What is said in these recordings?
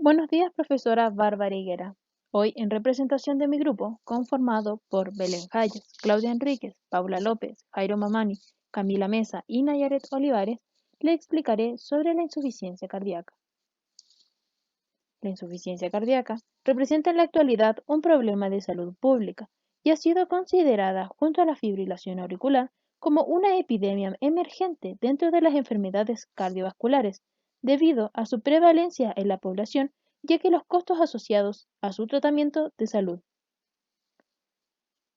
Buenos días, profesora Bárbara Higuera. Hoy, en representación de mi grupo, conformado por Belén Hayes, Claudia Enríquez, Paula López, Jairo Mamani, Camila Mesa y Nayaret Olivares, le explicaré sobre la insuficiencia cardíaca. La insuficiencia cardíaca representa en la actualidad un problema de salud pública y ha sido considerada, junto a la fibrilación auricular, como una epidemia emergente dentro de las enfermedades cardiovasculares, debido a su prevalencia en la población, ya que los costos asociados a su tratamiento de salud.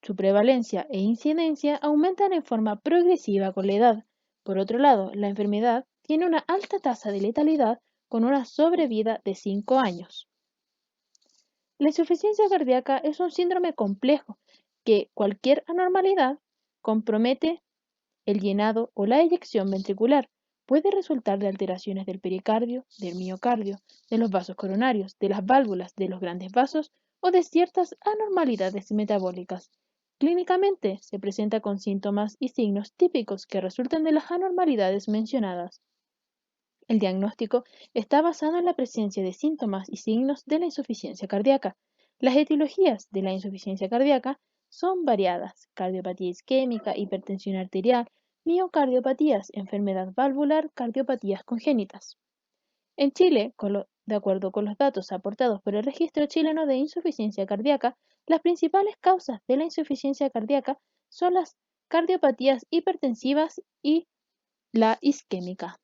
Su prevalencia e incidencia aumentan en forma progresiva con la edad. Por otro lado, la enfermedad tiene una alta tasa de letalidad con una sobrevida de 5 años. La insuficiencia cardíaca es un síndrome complejo que cualquier anormalidad compromete el llenado o la eyección ventricular. Puede resultar de alteraciones del pericardio, del miocardio, de los vasos coronarios, de las válvulas, de los grandes vasos o de ciertas anormalidades metabólicas. Clínicamente se presenta con síntomas y signos típicos que resultan de las anormalidades mencionadas. El diagnóstico está basado en la presencia de síntomas y signos de la insuficiencia cardíaca. Las etiologías de la insuficiencia cardíaca son variadas: cardiopatía isquémica, hipertensión arterial, miocardiopatías, enfermedad valvular, cardiopatías congénitas. En Chile, de acuerdo con los datos aportados por el Registro Chileno de Insuficiencia Cardíaca, las principales causas de la insuficiencia cardíaca son las cardiopatías hipertensivas y la isquémica.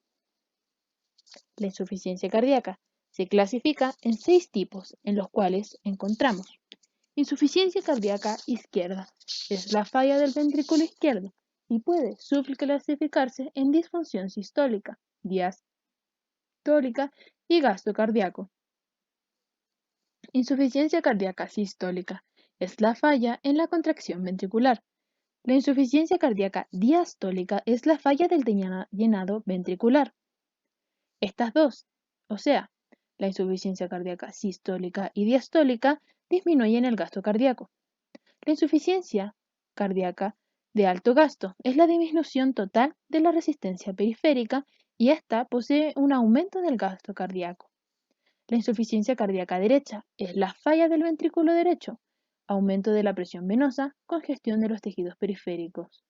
La insuficiencia cardíaca se clasifica en 6 tipos, en los cuales encontramos: insuficiencia cardíaca izquierda. Es la falla del ventrículo izquierdo y puede subclasificarse en disfunción sistólica, diastólica y gasto cardíaco. Insuficiencia cardíaca sistólica es la falla en la contracción ventricular. La insuficiencia cardíaca diastólica es la falla del llenado ventricular. Estas dos, o sea, la insuficiencia cardíaca sistólica y diastólica, disminuyen el gasto cardíaco. La insuficiencia cardíaca de alto gasto es la disminución total de la resistencia periférica y esta posee un aumento del gasto cardíaco. La insuficiencia cardíaca derecha es la falla del ventrículo derecho, aumento de la presión venosa, congestión de los tejidos periféricos.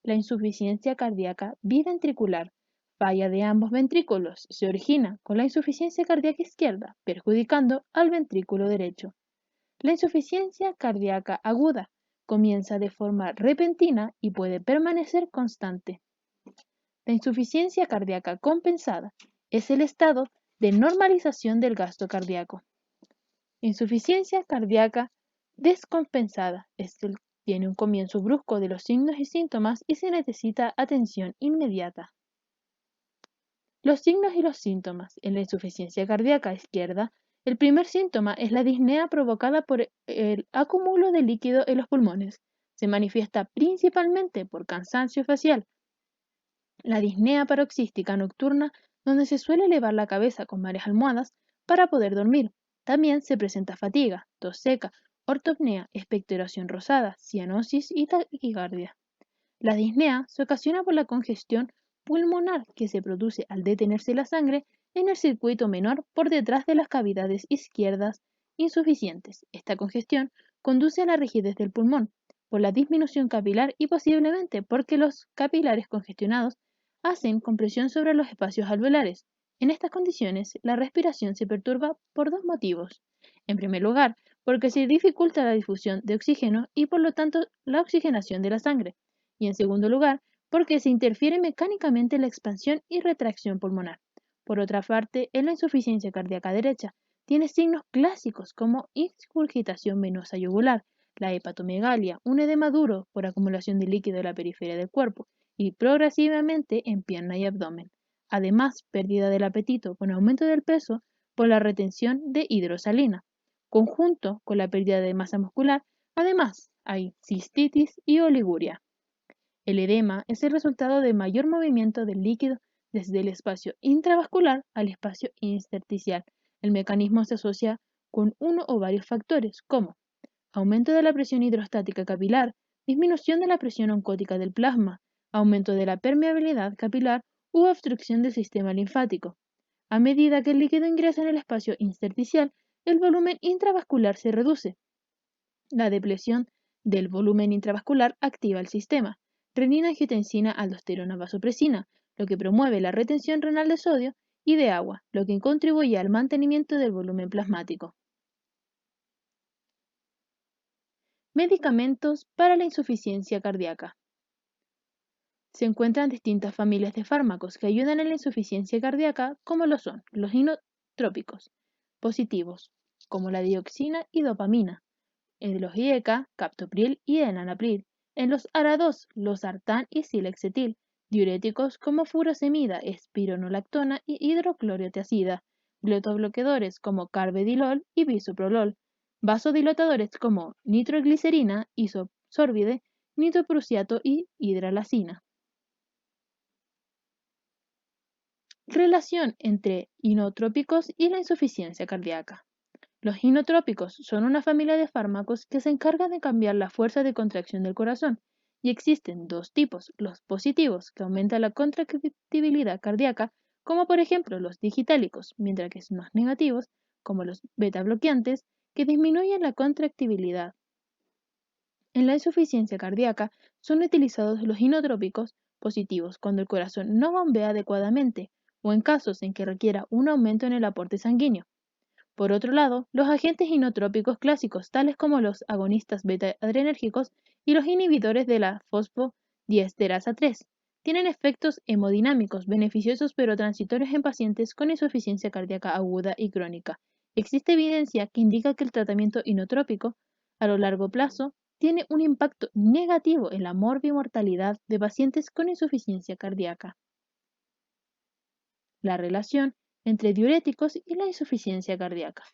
La insuficiencia cardíaca biventricular, falla de ambos ventrículos, se origina con la insuficiencia cardíaca izquierda, perjudicando al ventrículo derecho. La insuficiencia cardíaca aguda comienza de forma repentina y puede permanecer constante. La insuficiencia cardíaca compensada es el estado de normalización del gasto cardíaco. Insuficiencia cardíaca descompensada tiene un comienzo brusco de los signos y síntomas y se necesita atención inmediata. Los signos y los síntomas en la insuficiencia cardíaca izquierda. El primer síntoma es la disnea provocada por el acúmulo de líquido en los pulmones. Se manifiesta principalmente por cansancio facial. La disnea paroxística nocturna, donde se suele elevar la cabeza con varias almohadas para poder dormir. También se presenta fatiga, tos seca, ortopnea, expectoración rosada, cianosis y taquicardia. La disnea se ocasiona por la congestión pulmonar que se produce al detenerse la sangre en el circuito menor por detrás de las cavidades izquierdas insuficientes. Esta congestión conduce a la rigidez del pulmón por la disminución capilar y posiblemente porque los capilares congestionados hacen compresión sobre los espacios alveolares. En estas condiciones, la respiración se perturba por dos motivos. En primer lugar, porque se dificulta la difusión de oxígeno y por lo tanto la oxigenación de la sangre. Y en segundo lugar, porque se interfiere mecánicamente la expansión y retracción pulmonar. Por otra parte, en la insuficiencia cardíaca derecha, tiene signos clásicos como ingurgitación venosa yugular, la hepatomegalia, un edema duro por acumulación de líquido en la periferia del cuerpo y progresivamente en pierna y abdomen. Además, pérdida del apetito con aumento del peso por la retención de hidrosalina. Conjunto con la pérdida de masa muscular, además hay cistitis y oliguria. El edema es el resultado de mayor movimiento del líquido desde el espacio intravascular al espacio intersticial. El mecanismo se asocia con uno o varios factores, como aumento de la presión hidrostática capilar, disminución de la presión oncótica del plasma, aumento de la permeabilidad capilar u obstrucción del sistema linfático. A medida que el líquido ingresa en el espacio intersticial, el volumen intravascular se reduce. La depresión del volumen intravascular activa el sistema renina-angiotensina aldosterona vasopresina, lo que promueve la retención renal de sodio y de agua, lo que contribuye al mantenimiento del volumen plasmático. Medicamentos para la insuficiencia cardíaca. Se encuentran distintas familias de fármacos que ayudan en la insuficiencia cardíaca, como lo son los inotrópicos positivos, como la dioxina y dopamina, en los IECA, captopril y enalapril, en los ARA2, los sartán y silexetil, diuréticos como furosemida, espironolactona y hidroclorotiazida, glutobloqueadores como carvedilol y bisoprolol, vasodilatadores como nitroglicerina, isosorbide, nitroprusiato y hidralazina. Relación entre inotrópicos y la insuficiencia cardíaca. Los inotrópicos son una familia de fármacos que se encargan de cambiar la fuerza de contracción del corazón, y existen dos tipos, los positivos, que aumentan la contractibilidad cardíaca, como por ejemplo los digitálicos, mientras que los negativos, como los beta bloqueantes, que disminuyen la contractibilidad. En la insuficiencia cardíaca son utilizados los inotrópicos positivos cuando el corazón no bombea adecuadamente o en casos en que requiera un aumento en el aporte sanguíneo. Por otro lado, los agentes inotrópicos clásicos, tales como los agonistas beta-adrenérgicos y los inhibidores de la fosfodiesterasa 3, tienen efectos hemodinámicos beneficiosos pero transitorios en pacientes con insuficiencia cardíaca aguda y crónica. Existe evidencia que indica que el tratamiento inotrópico, a lo largo plazo, tiene un impacto negativo en la morbimortalidad de pacientes con insuficiencia cardíaca. La relación entre diuréticos y la insuficiencia cardíaca.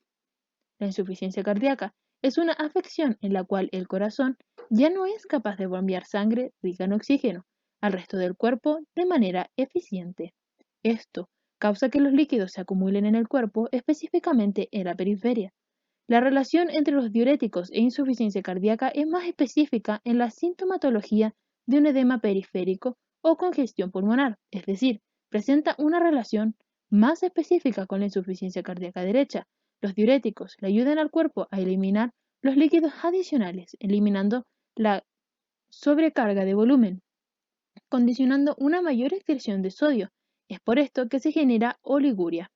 La insuficiencia cardíaca es una afección en la cual el corazón ya no es capaz de bombear sangre rica en oxígeno al resto del cuerpo de manera eficiente. Esto causa que los líquidos se acumulen en el cuerpo, específicamente en la periferia. La relación entre los diuréticos e insuficiencia cardíaca es más específica en la sintomatología de un edema periférico o congestión pulmonar, es decir, presenta una relación más específica con la insuficiencia cardíaca derecha. Los diuréticos le ayudan al cuerpo a eliminar los líquidos adicionales, eliminando la sobrecarga de volumen, condicionando una mayor excreción de sodio. Es por esto que se genera oliguria.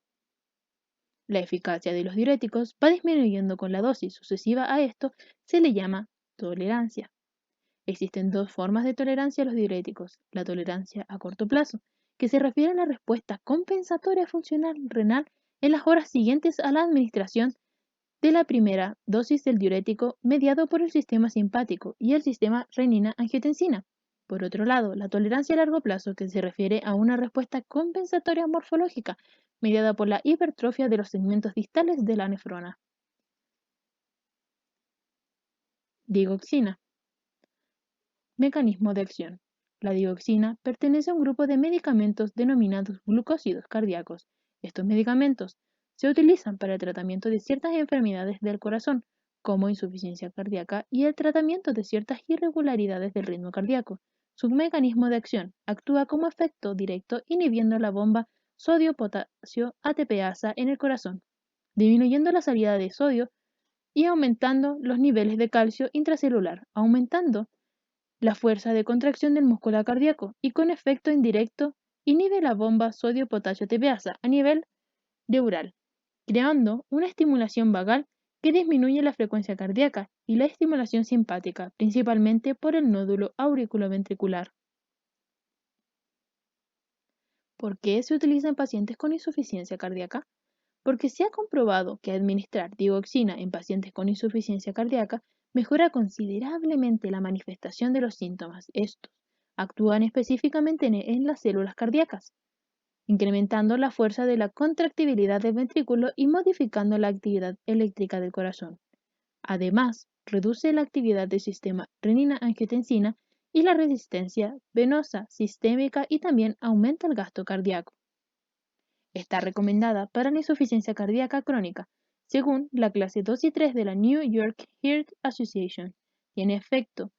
La eficacia de los diuréticos va disminuyendo con la dosis sucesiva a esto, se le llama tolerancia. Existen dos formas de tolerancia a los diuréticos. La tolerancia a corto plazo, que se refiere a la respuesta compensatoria funcional renal en las horas siguientes a la administración de la primera dosis del diurético mediado por el sistema simpático y el sistema renina-angiotensina. Por otro lado, la tolerancia a largo plazo, que se refiere a una respuesta compensatoria morfológica mediada por la hipertrofia de los segmentos distales de la nefrona. Digoxina. Mecanismo de acción. La digoxina pertenece a un grupo de medicamentos denominados glucósidos cardíacos. Estos medicamentos se utilizan para el tratamiento de ciertas enfermedades del corazón, como insuficiencia cardíaca, y el tratamiento de ciertas irregularidades del ritmo cardíaco. Su mecanismo de acción actúa como efecto directo inhibiendo la bomba sodio-potasio ATPasa en el corazón, disminuyendo la salida de sodio y aumentando los niveles de calcio intracelular, aumentando la fuerza de contracción del músculo cardíaco y con efecto indirecto inhibe la bomba sodio-potasio ATPasa a nivel neural, creando una estimulación vagal que disminuye la frecuencia cardíaca y la estimulación simpática, principalmente por el nódulo auriculoventricular. ¿Por qué se utiliza en pacientes con insuficiencia cardíaca? Porque se ha comprobado que administrar digoxina en pacientes con insuficiencia cardíaca mejora considerablemente la manifestación de los síntomas. Estos actúan específicamente en las células cardíacas, incrementando la fuerza de la contractibilidad del ventrículo y modificando la actividad eléctrica del corazón. Además, reduce la actividad del sistema renina-angiotensina y la resistencia venosa sistémica y también aumenta el gasto cardíaco. Está recomendada para la insuficiencia cardíaca crónica, según la clase 2 y 3 de la New York Heart Association. Tiene efecto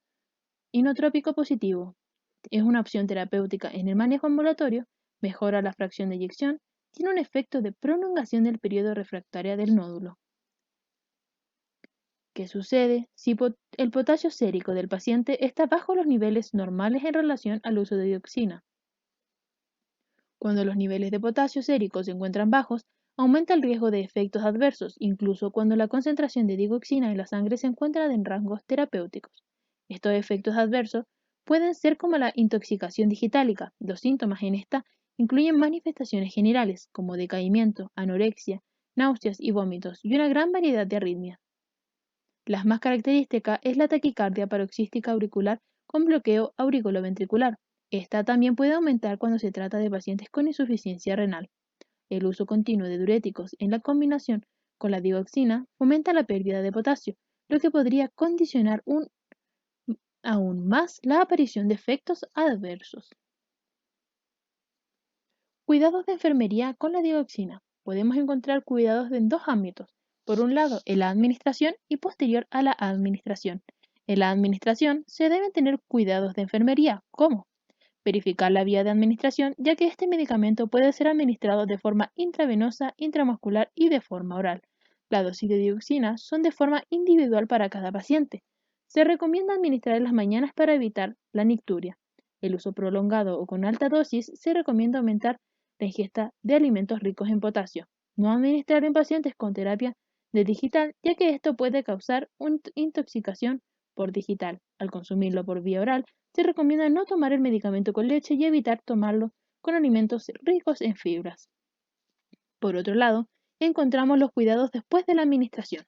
inotrópico positivo. Es una opción terapéutica en el manejo ambulatorio, mejora la fracción de eyección, tiene un efecto de prolongación del periodo refractario del nódulo. ¿Qué sucede si el potasio sérico del paciente está bajo los niveles normales en relación al uso de dioxina? Cuando los niveles de potasio sérico se encuentran bajos, aumenta el riesgo de efectos adversos, incluso cuando la concentración de digoxina en la sangre se encuentra en rangos terapéuticos. Estos efectos adversos pueden ser como la intoxicación digitálica. Los síntomas en esta incluyen manifestaciones generales como decaimiento, anorexia, náuseas y vómitos y una gran variedad de arritmias. La más característica es la taquicardia paroxística auricular con bloqueo auriculoventricular. Esta también puede aumentar cuando se trata de pacientes con insuficiencia renal. El uso continuo de diuréticos en la combinación con la digoxina fomenta la pérdida de potasio, lo que podría condicionar aún más la aparición de efectos adversos. Cuidados de enfermería con la dioxina. Podemos encontrar cuidados en dos ámbitos. Por un lado, en la administración y posterior a la administración. En la administración se deben tener cuidados de enfermería, como verificar la vía de administración, ya que este medicamento puede ser administrado de forma intravenosa, intramuscular y de forma oral. La dosis de dioxina son de forma individual para cada paciente. Se recomienda administrar en las mañanas para evitar la nicturia. El uso prolongado o con alta dosis se recomienda aumentar la ingesta de alimentos ricos en potasio. No administrar en pacientes con terapia de digital, ya que esto puede causar una intoxicación por digital. Al consumirlo por vía oral, se recomienda no tomar el medicamento con leche y evitar tomarlo con alimentos ricos en fibras. Por otro lado, encontramos los cuidados después de la administración.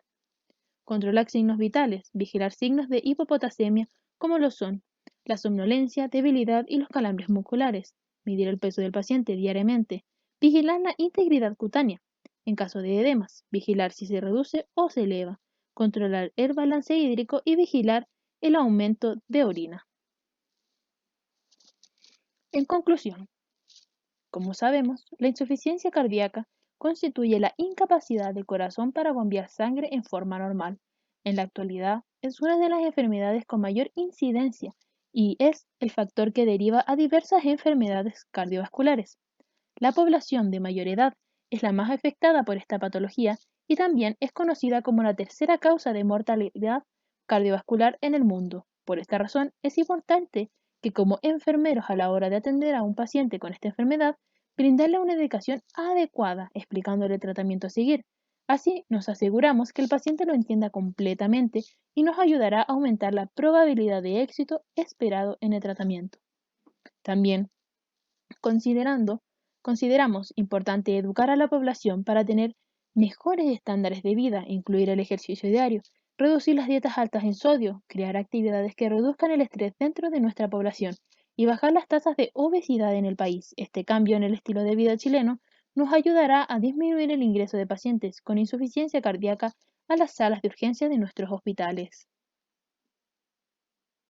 Controlar signos vitales, vigilar signos de hipopotasemia como lo son la somnolencia, debilidad y los calambres musculares, medir el peso del paciente diariamente, vigilar la integridad cutánea, en caso de edemas, vigilar si se reduce o se eleva, controlar el balance hídrico y vigilar el aumento de orina. En conclusión, como sabemos, la insuficiencia cardíaca constituye la incapacidad del corazón para bombear sangre en forma normal. En la actualidad, es una de las enfermedades con mayor incidencia y es el factor que deriva a diversas enfermedades cardiovasculares. La población de mayor edad es la más afectada por esta patología y también es conocida como la tercera causa de mortalidad cardiovascular en el mundo. Por esta razón, es importante que como enfermeros a la hora de atender a un paciente con esta enfermedad, brindarle una dedicación adecuada explicándole el tratamiento a seguir. Así nos aseguramos que el paciente lo entienda completamente y nos ayudará a aumentar la probabilidad de éxito esperado en el tratamiento. También, consideramos importante educar a la población para tener mejores estándares de vida, incluir el ejercicio diario, reducir las dietas altas en sodio, crear actividades que reduzcan el estrés dentro de nuestra población y bajar las tasas de obesidad en el país. Este cambio en el estilo de vida chileno nos ayudará a disminuir el ingreso de pacientes con insuficiencia cardíaca a las salas de urgencia de nuestros hospitales.